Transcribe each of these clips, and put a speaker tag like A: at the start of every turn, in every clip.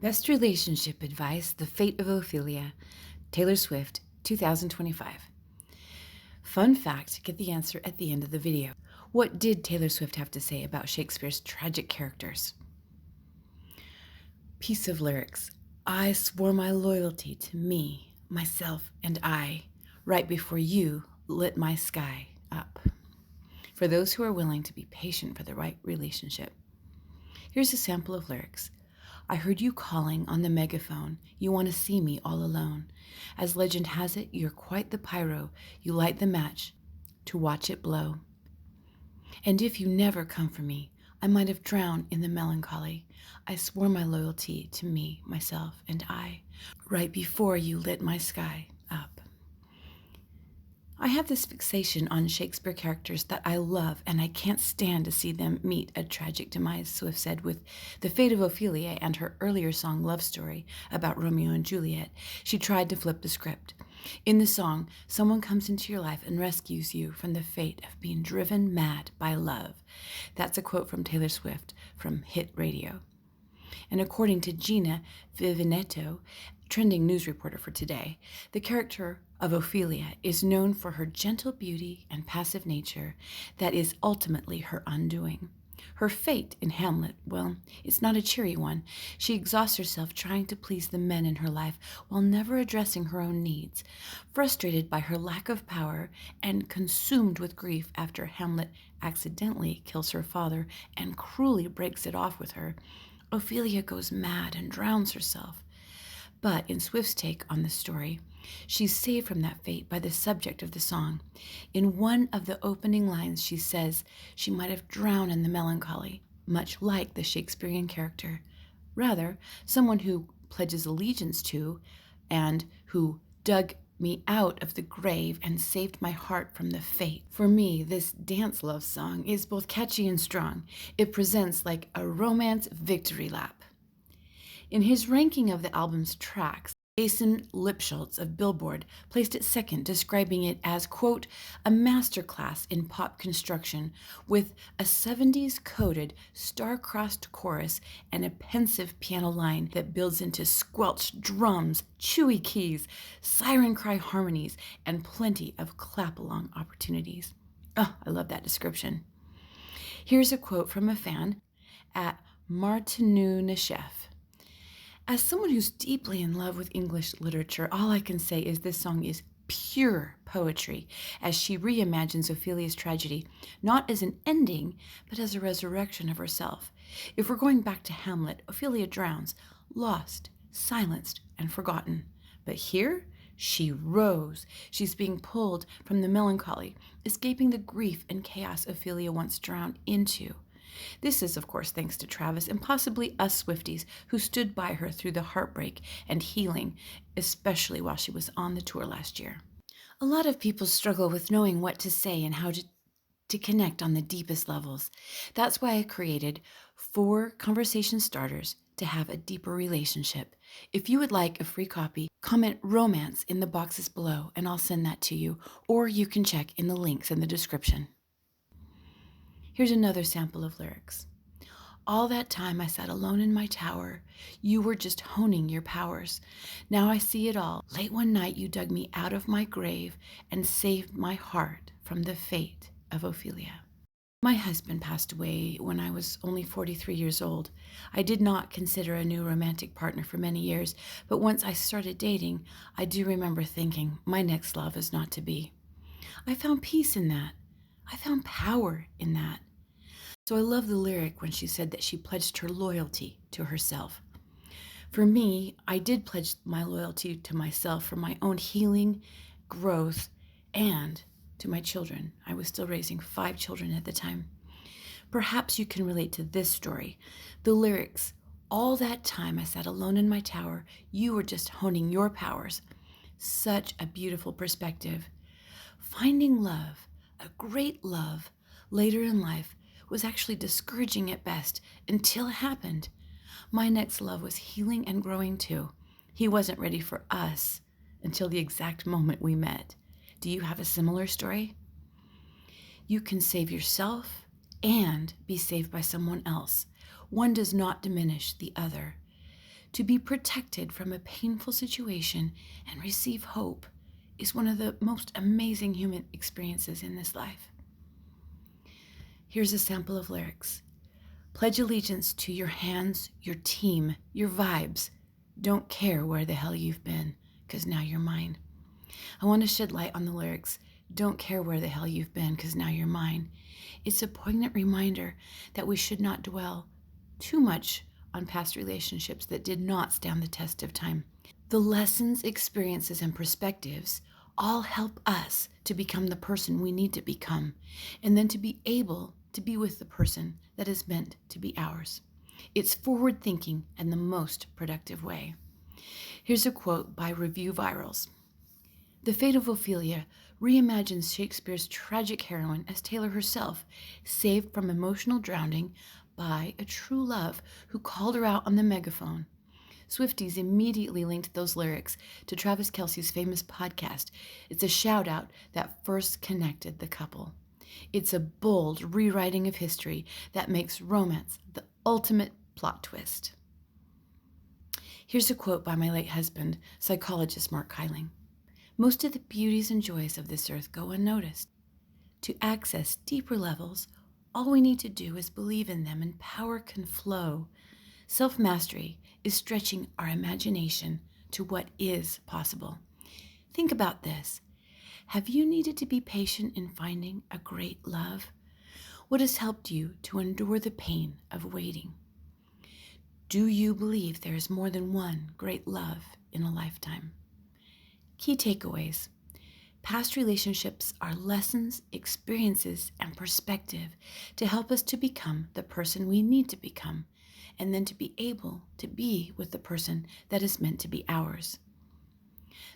A: Best Relationship Advice, The Fate of Ophelia, Taylor Swift, 2025. Fun fact, get the answer at the end of the video. What did Taylor Swift have to say about Shakespeare's tragic characters? Piece of lyrics. I swore my loyalty to me, myself, and I, right before you lit my sky up. For those who are willing to be patient for the right relationship. Here's a sample of lyrics. I heard you calling on the megaphone. You want to see me all alone. As legend has it, you're quite the pyro. You light the match to watch it blow. And if you never come for me, I might have drowned in the melancholy. I swore my loyalty to me, myself, and I, right before you lit my sky up. I have this fixation on Shakespeare characters that I love, and I can't stand to see them meet a tragic demise, Swift said with The Fate of Ophelia and her earlier song Love Story about Romeo and Juliet. She tried to flip the script. In the song, someone comes into your life and rescues you from the fate of being driven mad by love. That's a quote from Taylor Swift from Hit Radio. And according to Gina Vivinetto, trending news reporter for Today, the character of Ophelia is known for her gentle beauty and passive nature that is ultimately her undoing. Her fate in Hamlet, well, it's not a cheery one. She exhausts herself trying to please the men in her life while never addressing her own needs. Frustrated by her lack of power and consumed with grief after Hamlet accidentally kills her father and cruelly breaks it off with her, Ophelia goes mad and drowns herself. But in Swift's take on the story, she's saved from that fate by the subject of the song. In one of the opening lines, she says she might have drowned in the melancholy, much like the Shakespearean character. Rather, someone who pledges allegiance to and who dug me out of the grave and saved my heart from the fate. For me, this dance love song is both catchy and strong. It presents like a romance victory lap. In his ranking of the album's tracks, Jason Lipschultz of Billboard placed it second, describing it as, quote, a masterclass in pop construction with a 70s-coded, star-crossed chorus and a pensive piano line that builds into squelched drums, chewy keys, siren cry harmonies, and plenty of clap-along opportunities. Oh, I love that description. Here's a quote from a fan at Martinu Neshef. As someone who's deeply in love with English literature, all I can say is this song is pure poetry as she reimagines Ophelia's tragedy, not as an ending, but as a resurrection of herself. If we're going back to Hamlet, Ophelia drowns, lost, silenced, and forgotten. But here, she rose. She's being pulled from the melancholy, escaping the grief and chaos Ophelia once drowned into. This is, of course, thanks to Travis and possibly us Swifties who stood by her through the heartbreak and healing, especially while she was on the tour last year. A lot of people struggle with knowing what to say and how to connect on the deepest levels. That's why I created 4 conversation starters to have a deeper relationship. If you would like a free copy, comment romance in the boxes below and I'll send that to you, or you can check in the links in the description. Here's another sample of lyrics. All that time I sat alone in my tower. You were just honing your powers. Now I see it all. Late one night you dug me out of my grave and saved my heart from the fate of Ophelia. My husband passed away when I was only 43 years old. I did not consider a new romantic partner for many years, but once I started dating, I do remember thinking my next love is not to be. I found peace in that. I found power in that. So I love the lyric when she said that she pledged her loyalty to herself. For me, I did pledge my loyalty to myself for my own healing, growth, and to my children. I was still raising 5 children at the time. Perhaps you can relate to this story. The lyrics, all that time I sat alone in my tower, you were just honing your powers. Such a beautiful perspective. Finding love, a great love, later in life was actually discouraging at best until it happened. My next love was healing and growing too. He wasn't ready for us until the exact moment we met. Do you have a similar story? You can save yourself and be saved by someone else. One does not diminish the other. To be protected from a painful situation and receive hope is one of the most amazing human experiences in this life. Here's a sample of lyrics. Pledge allegiance to your hands, your team, your vibes. Don't care where the hell you've been, 'cause now you're mine. I want to shed light on the lyrics. Don't care where the hell you've been, 'cause now you're mine. It's a poignant reminder that we should not dwell too much on past relationships that did not stand the test of time. The lessons, experiences, and perspectives all help us to become the person we need to become, and then to be able to be with the person that is meant to be ours. It's forward thinking and the most productive way. Here's a quote by Review Virals. The Fate of Ophelia reimagines Shakespeare's tragic heroine as Taylor herself, saved from emotional drowning by a true love who called her out on the megaphone. Swifties immediately linked those lyrics to Travis Kelce's famous podcast. It's a shout out that first connected the couple. It's a bold rewriting of history that makes romance the ultimate plot twist. Here's a quote by my late husband, psychologist Mark Kyling. Most of the beauties and joys of this earth go unnoticed. To access deeper levels, all we need to do is believe in them and power can flow. Self-mastery is stretching our imagination to what is possible. Think about this. Have you needed to be patient in finding a great love? What has helped you to endure the pain of waiting? Do you believe there is more than one great love in a lifetime? Key takeaways. Past relationships are lessons, experiences, and perspective to help us to become the person we need to become, and then to be able to be with the person that is meant to be ours.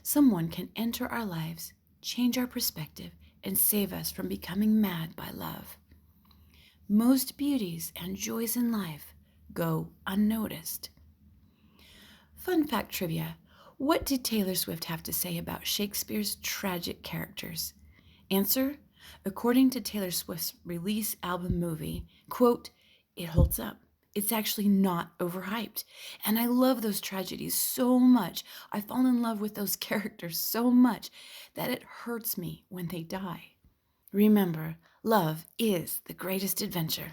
A: Someone can enter our lives, change our perspective, and save us from becoming mad by love. Most beauties and joys in life go unnoticed. Fun fact trivia. What did Taylor Swift have to say about Shakespeare's tragic characters? Answer, according to Taylor Swift's release album movie, quote, it holds up. It's actually not overhyped. And I love those tragedies so much. I fall in love with those characters so much that it hurts me when they die. Remember, love is the greatest adventure.